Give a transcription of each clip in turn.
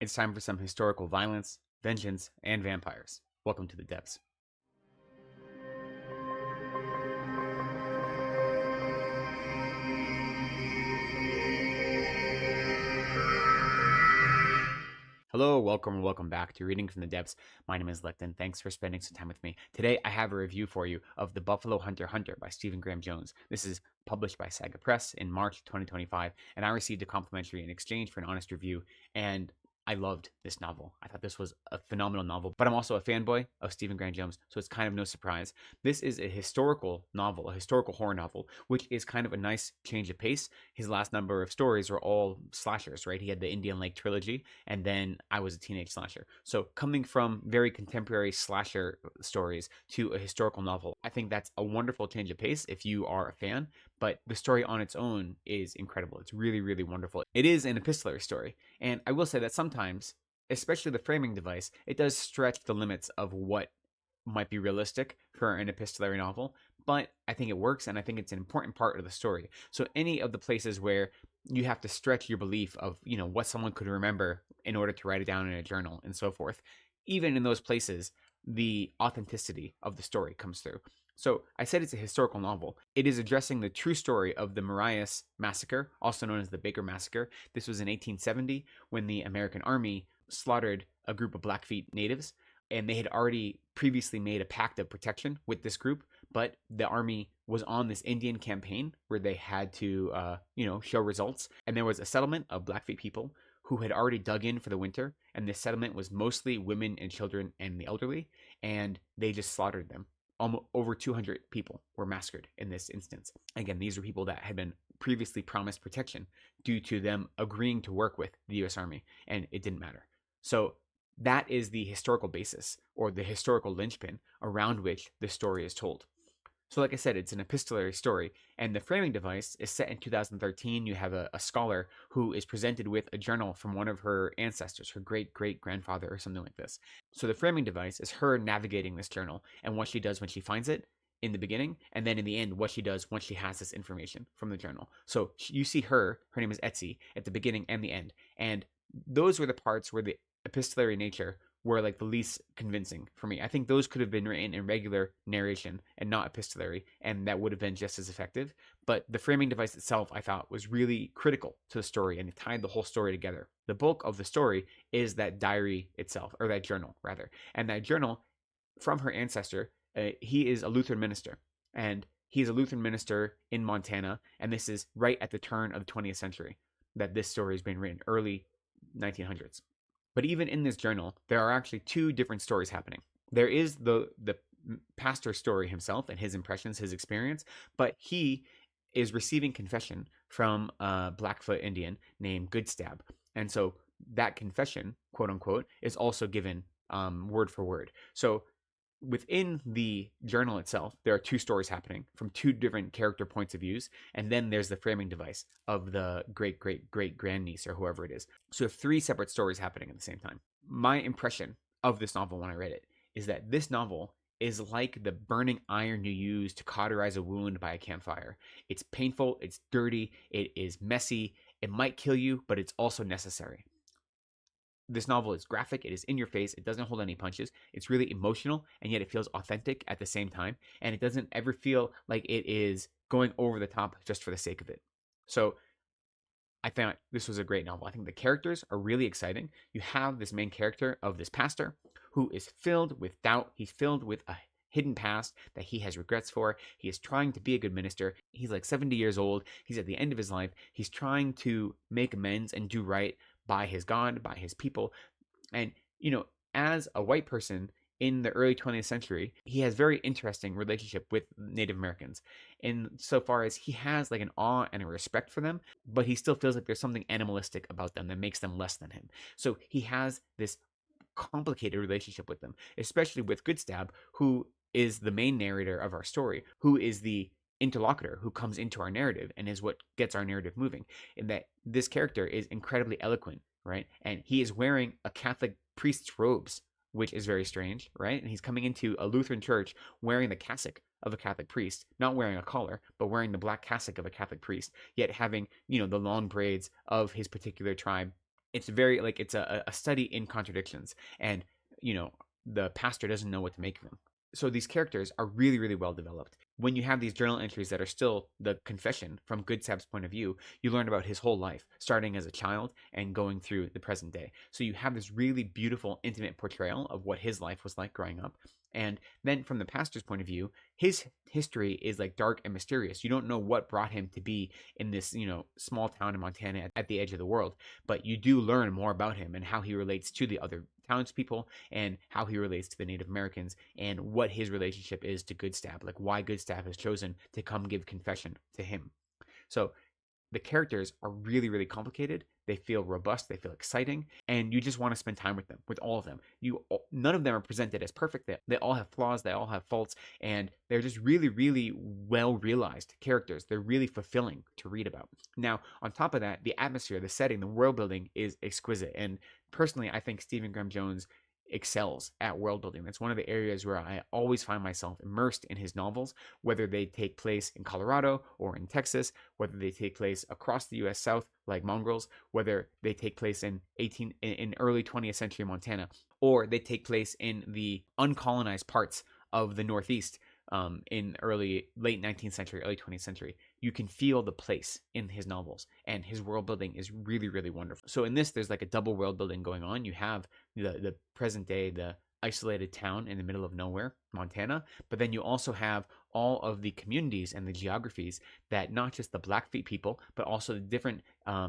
It's time for some historical violence, vengeance, and vampires. Welcome to the depths. Hello, welcome back to Reading from the Depths. My name is Lecton. Thanks for spending some time with me. Today, I have a review for you of The Buffalo Hunter Hunter by Stephen Graham Jones. This is published by Saga Press in March 2025, and I received a complimentary in exchange for an honest review, and I loved this novel. I thought this was a phenomenal novel, but I'm also a fanboy of Stephen Graham Jones, so it's kind of no surprise. This is a historical novel, a historical horror novel, which is kind of a nice change of pace. His last number of stories were all slashers, right? He had the Indian Lake trilogy, and then I Was a Teenage Slasher. So coming from very contemporary slasher stories to a historical novel, I think that's a wonderful change of pace if you are a fan, but the story on its own is incredible. It's really, really wonderful. It is an epistolary story, and I will say that sometimes, especially the framing device, it does stretch the limits of what might be realistic for an epistolary novel, but I think it works, and I think it's an important part of the story. So any of the places where you have to stretch your belief of, what someone could remember in order to write it down in a journal and so forth, even in those places, the authenticity of the story comes through. So I said it's a historical novel. It is addressing the true story of the Marias Massacre, also known as the Baker Massacre. This was in 1870 when the American Army slaughtered a group of Blackfeet natives, and they had already previously made a pact of protection with this group, but the army was on this Indian campaign where they had to, show results, and there was a settlement of Blackfeet people who had already dug in for the winter, and this settlement was mostly women and children and the elderly, and they just slaughtered them. Almost over 200 people were massacred in this instance. Again, these were people that had been previously promised protection due to them agreeing to work with the U.S. Army, and it didn't matter. So that is the historical basis, or the historical linchpin around which the story is told. So like I said, it's an epistolary story, and the framing device is set in 2013. You have a scholar who is presented with a journal from one of her ancestors, her great-great-grandfather or something like this. So the framing device is her navigating this journal and what she does when she finds it in the beginning, and then in the end, what she does once she has this information from the journal. So you see her name is Etsy, at the beginning and the end, and those were the parts where the epistolary nature were like the least convincing for me. I think those could have been written in regular narration and not epistolary, and that would have been just as effective. But the framing device itself, I thought, was really critical to the story, and it tied the whole story together. The bulk of the story is that diary itself, or that journal, rather. And that journal, from her ancestor, he is a Lutheran minister, and he's a Lutheran minister in Montana, and this is right at the turn of the 20th century that this story has been written, early 1900s. But even in this journal, there are actually two different stories happening. There is the pastor's story himself and his impressions, his experience, but he is receiving confession from a Blackfoot Indian named Goodstab. And so that confession, quote unquote, is also given word for word. So within the journal itself, there are two stories happening from two different character points of views, and then there's the framing device of the great-great-great-grandniece or whoever it is. So you have three separate stories happening at the same time. My impression of this novel when I read it is that this novel is like the burning iron you use to cauterize a wound by a campfire. It's painful, it's dirty, it is messy, it might kill you, but it's also necessary. This novel is graphic, it is in your face, it doesn't hold any punches, it's really emotional, and yet it feels authentic at the same time, and it doesn't ever feel like it is going over the top just for the sake of it. So I found this was a great novel. I think the characters are really exciting. You have this main character of this pastor who is filled with doubt, he's filled with a hidden past that he has regrets for. He is trying to be a good minister. He's like 70 years old. He's at the end of his life. He's trying to make amends and do right by his God, by his people. And, as a white person in the early 20th century, he has very interesting relationship with Native Americans. In so far as he has like an awe and a respect for them, but he still feels like there's something animalistic about them that makes them less than him. So he has this complicated relationship with them, especially with Goodstab, who is the main narrator of our story, who is the interlocutor who comes into our narrative and is what gets our narrative moving, in that this character is incredibly eloquent, right? And he is wearing a Catholic priest's robes, which is very strange, right? And he's coming into a Lutheran church wearing the cassock of a Catholic priest, not wearing a collar, but wearing the black cassock of a Catholic priest, yet having, the long braids of his particular tribe It's very like it's a study in contradictions, and you know the pastor doesn't know what to make of them. So these characters are really, really well developed. When you have these journal entries that are still the confession from Goodstab's point of view, you learn about his whole life, starting as a child and going through the present day. So you have this really beautiful, intimate portrayal of what his life was like growing up. And then from the pastor's point of view, his history is like dark and mysterious. You don't know what brought him to be in this, small town in Montana at the edge of the world, but you do learn more about him and how he relates to the other townspeople and how he relates to the Native Americans and what his relationship is to Goodstab, like why Goodstab has chosen to come give confession to him. So the characters are really, really complicated. They feel robust, they feel exciting, and you just want to spend time with them, with all of them. None of them are presented as perfect. They all have flaws, they all have faults, and they're just really, really well realized characters. They're really fulfilling to read about. Now, on top of that, the atmosphere, the setting, the world building is exquisite. And personally, I think Stephen Graham Jones excels at world building. That's one of the areas where I always find myself immersed in his novels, whether they take place in Colorado or in Texas, whether they take place across the US South like Mongrels, whether they take place in early 20th century Montana, or they take place in the uncolonized parts of the Northeast in late 19th century, early 20th century. You can feel the place in his novels, and his world building is really, really wonderful. So in this, there's like a double world building going on. You have the present day, the isolated town in the middle of nowhere, Montana, but then you also have all of the communities and the geographies that not just the Blackfeet people, but also the different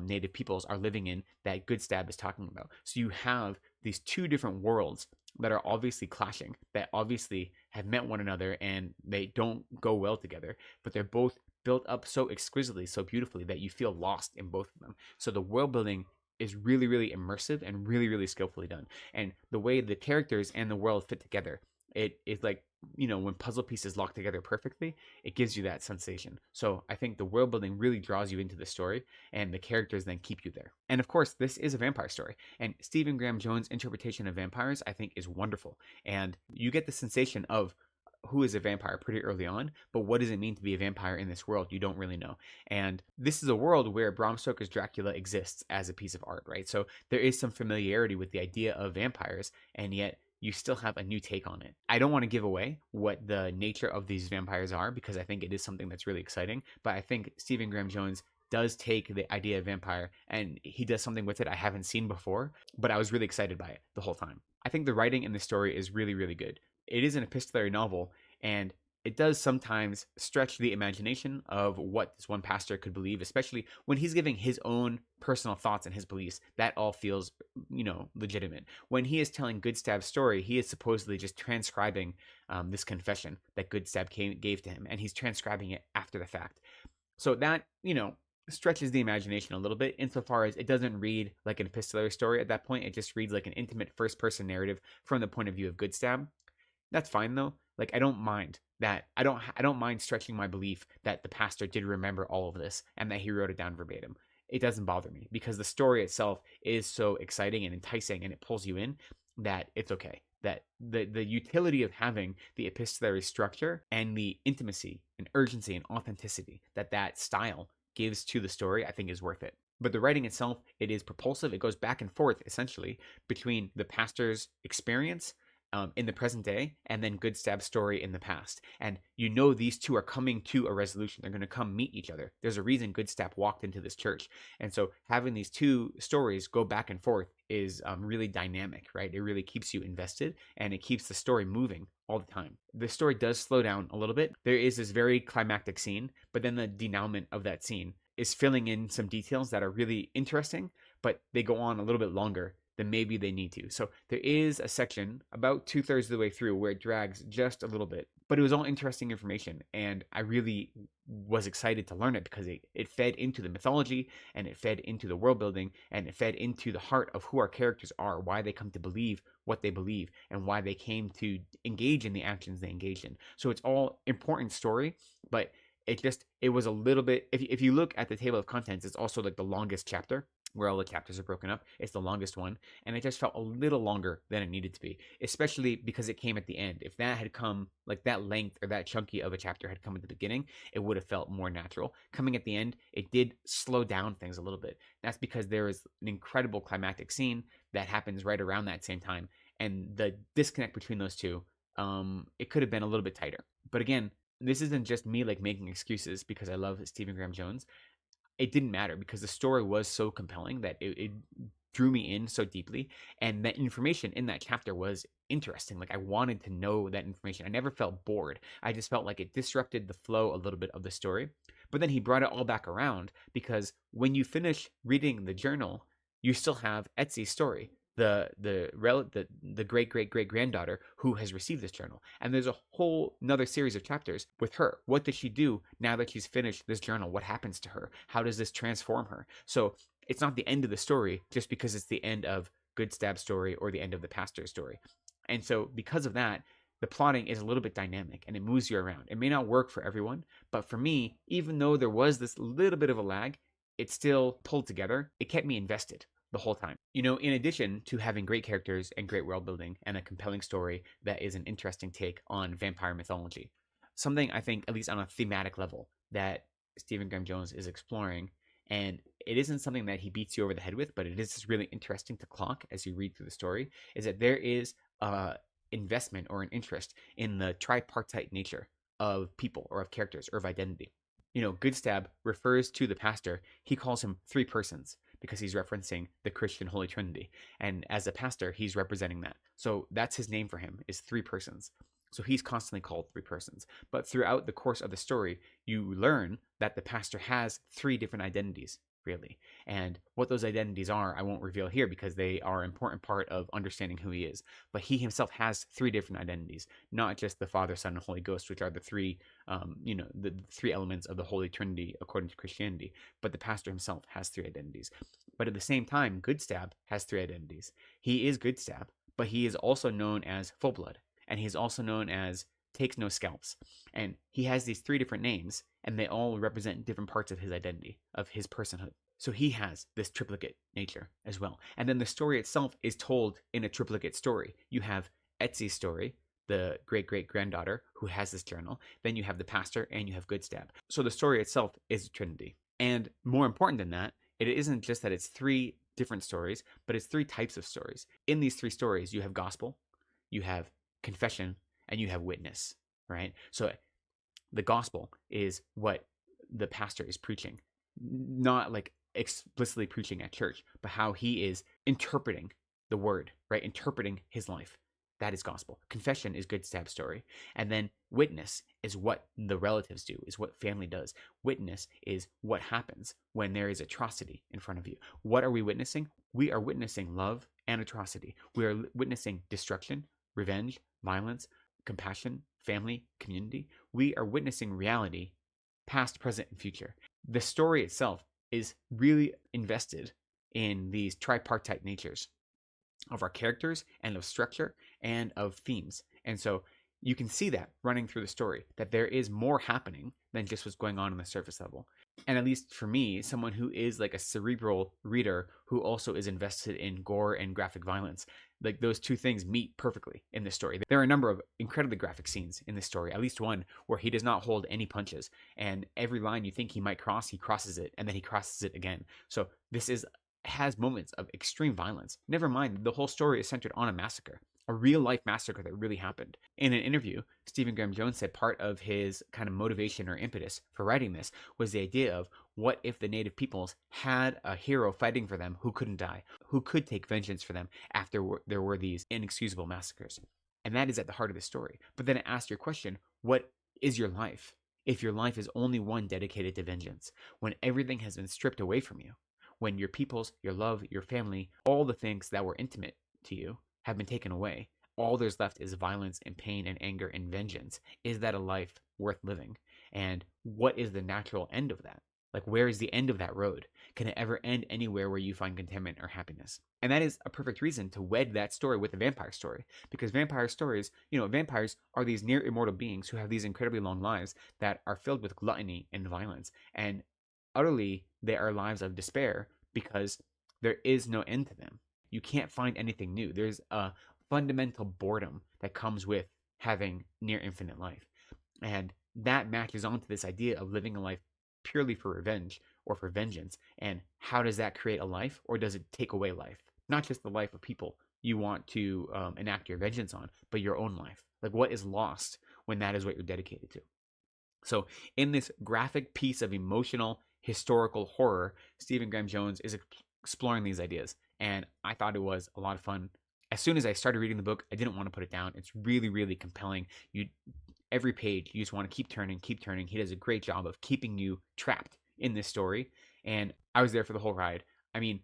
native peoples are living in that Goodstab is talking about. So you have these two different worlds that are obviously clashing, that obviously have met one another and they don't go well together, but they're both built up so exquisitely, so beautifully that you feel lost in both of them. So the world building is really, really immersive and really, really skillfully done. And the way the characters and the world fit together, it is like, when puzzle pieces lock together perfectly, it gives you that sensation. So I think the world building really draws you into the story, and the characters then keep you there. And of course, this is a vampire story, and Stephen Graham Jones' interpretation of vampires, I think, is wonderful. And you get the sensation of who is a vampire pretty early on, but what does it mean to be a vampire in this world? You don't really know. And this is a world where Bram Stoker's Dracula exists as a piece of art, right? So there is some familiarity with the idea of vampires, and yet you still have a new take on it. I don't want to give away what the nature of these vampires are because I think it is something that's really exciting, but I think Stephen Graham Jones does take the idea of vampire and he does something with it I haven't seen before, but I was really excited by it the whole time. I think the writing in the story is really, really good. It is an epistolary novel, and it does sometimes stretch the imagination of what this one pastor could believe, especially when he's giving his own personal thoughts and his beliefs. That all feels, legitimate. When he is telling Goodstab's story, he is supposedly just transcribing this confession that Goodstab gave to him, and he's transcribing it after the fact. So that, stretches the imagination a little bit insofar as it doesn't read like an epistolary story at that point. It just reads like an intimate first-person narrative from the point of view of Goodstab. That's fine though. Like I don't mind that. I don't mind stretching my belief that the pastor did remember all of this and that he wrote it down verbatim. It doesn't bother me because the story itself is so exciting and enticing and it pulls you in that it's okay. That the utility of having the epistolary structure and the intimacy and urgency and authenticity that style gives to the story, I think is worth it. But the writing itself, it is propulsive. It goes back and forth essentially between the pastor's experience in the present day and then Goodstab's story in the past. And these two are coming to a resolution. They're going to come meet each other. There's a reason Goodstab walked into this church. And so having these two stories go back and forth is really dynamic, right? It really keeps you invested and it keeps the story moving all the time. The story does slow down a little bit. There is this very climactic scene, but then the denouement of that scene is filling in some details that are really interesting, but they go on a little bit longer than maybe they need to. So there is a section about 2/3 of the way through where it drags just a little bit, but it was all interesting information. And I really was excited to learn it because it fed into the mythology and it fed into the world building and it fed into the heart of who our characters are, why they come to believe what they believe and why they came to engage in the actions they engaged in. So it's all important story, but it was a little bit, if you look at the table of contents, it's also like the longest chapter. where all the chapters are broken up. It's the longest one, and it just felt a little longer than it needed to be, especially because it came at the end. If that had come, like that length or that chunky of a chapter had come at the beginning, it would have felt more natural. Coming at the end, it did slow down things a little bit. That's because there is an incredible climactic scene that happens right around that same time, and the disconnect between those two, it could have been a little bit tighter. But again, this isn't just me like making excuses because I love Stephen Graham Jones. It didn't matter because the story was so compelling that it drew me in so deeply, and that information in that chapter was interesting. Like I wanted to know that information. I never felt bored. I just felt like it disrupted the flow a little bit of the story. But then he brought it all back around, because when you finish reading the journal, you still have Etsy's story, the great great great granddaughter who has received this journal, and there's a whole another series of chapters with her. What does she do now that she's finished this journal? What happens to her? How does this transform her? So it's not the end of the story just because it's the end of Good Stab's story or the end of the pastor's story. And so because of that, the plotting is a little bit dynamic and it moves you around. It may not work for everyone, but for me, even though there was this little bit of a lag, it still pulled together. It kept me invested the whole time. You know, in addition to having great characters and great world building and a compelling story that is an interesting take on vampire mythology, something I think, at least on a thematic level, that Stephen Graham Jones is exploring, and it isn't something that he beats you over the head with, but it is really interesting to clock as you read through the story, is that there is a investment or an interest in the tripartite nature of people or of characters or of identity. You know, Good Stab refers to the pastor. He calls him three persons because he's referencing the Christian Holy Trinity. And as a pastor, he's representing that. So that's his name for him, is three persons. So he's constantly called three persons. But throughout the course of the story, you learn that the pastor has three different identities, really. And what those identities are, I won't reveal here because they are an important part of understanding who he is. But he himself has three different identities, not just the Father, Son, and Holy Ghost, which are the three, the three elements of the Holy Trinity according to Christianity. But the pastor himself has three identities. But at the same time, Good Stab has three identities. He is Good Stab, but he is also known as Full Blood, and he's also known as Takes No Scalps. And he has these three different names, and they all represent different parts of his identity, of his personhood. So he has this triplicate nature as well. And then the story itself is told in a triplicate story. You have Etsy's story, the great great granddaughter who has this journal. Then you have the pastor, and you have Good Stab. So the story itself is a trinity. And more important than that, it isn't just that it's three different stories, but it's three types of stories. In these three stories, you have gospel, you have confession, and you have witness, right? So the gospel is what the pastor is preaching, not like explicitly preaching at church, but how he is interpreting the word, right? Interpreting his life. That is gospel. Confession is Good Stab's story. And then witness is what the relatives do, is what family does. Witness is what happens when there is atrocity in front of you. What are we witnessing? We are witnessing love and atrocity. We are witnessing destruction, revenge, violence, compassion, family, community. We are witnessing reality, past, present, and future. The story itself is really invested in these tripartite natures of our characters and of structure and of themes. And so you can see that running through the story, that there is more happening than just what's going on the surface level. And at least for me, someone who is like a cerebral reader who also is invested in gore and graphic violence, like those two things meet perfectly in this story. There are a number of incredibly graphic scenes in this story, at least one where he does not hold any punches, and every line you think he might cross, he crosses it, and then he crosses it again. So this has moments of extreme violence. Never mind, the whole story is centered on a massacre, a real life massacre that really happened. In an interview, Stephen Graham Jones said part of his kind of motivation or impetus for writing this was the idea of what if the native peoples had a hero fighting for them who couldn't die, who could take vengeance for them after there were these inexcusable massacres. And that is at the heart of the story. But then it asks your question, what is your life if your life is only one dedicated to vengeance, when everything has been stripped away from you? When your peoples, your love, your family, all the things that were intimate to you have been taken away, all there's left is violence and pain and anger and vengeance. Is that a life worth living? And what is the natural end of that? Like, where is the end of that road? Can it ever end anywhere where you find contentment or happiness? And that is a perfect reason to wed that story with a vampire story. Because vampire stories, vampires are these near immortal beings who have these incredibly long lives that are filled with gluttony and violence. And utterly, they are lives of despair because there is no end to them. You can't find anything new. There's a fundamental boredom that comes with having near infinite life. And that matches onto this idea of living a life purely for revenge or for vengeance. And how does that create a life, or does it take away life? Not just the life of people you want to enact your vengeance on, but your own life. Like, what is lost when that is what you're dedicated to? So, in this graphic piece of emotional historical horror, Stephen Graham Jones is exploring these ideas, and I thought it was a lot of fun. As soon as I started reading the book, I didn't want to put it down. It's really, really compelling. Every page, you just want to keep turning, keep turning. He does a great job of keeping you trapped in this story, and I was there for the whole ride. I mean,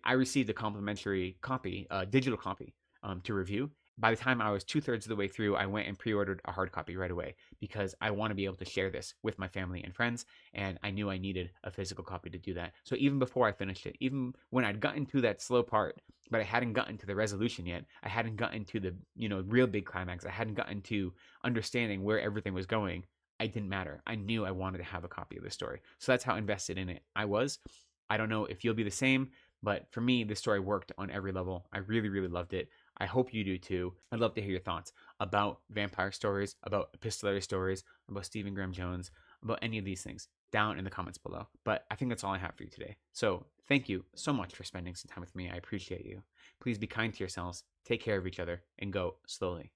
I received a complimentary copy, a digital copy, to review. By the time I was 2/3 of the way through, I went and pre-ordered a hard copy right away because I want to be able to share this with my family and friends, and I knew I needed a physical copy to do that. So even before I finished it, even when I'd gotten to that slow part, but I hadn't gotten to the resolution yet, I hadn't gotten to the real big climax, I hadn't gotten to understanding where everything was going, it didn't matter. I knew I wanted to have a copy of this story. So that's how invested in it I was. I don't know if you'll be the same, but for me, this story worked on every level. I really, really loved it. I hope you do too. I'd love to hear your thoughts about vampire stories, about epistolary stories, about Stephen Graham Jones, about any of these things down in the comments below. But I think that's all I have for you today. So thank you so much for spending some time with me. I appreciate you. Please be kind to yourselves, take care of each other, and go slowly.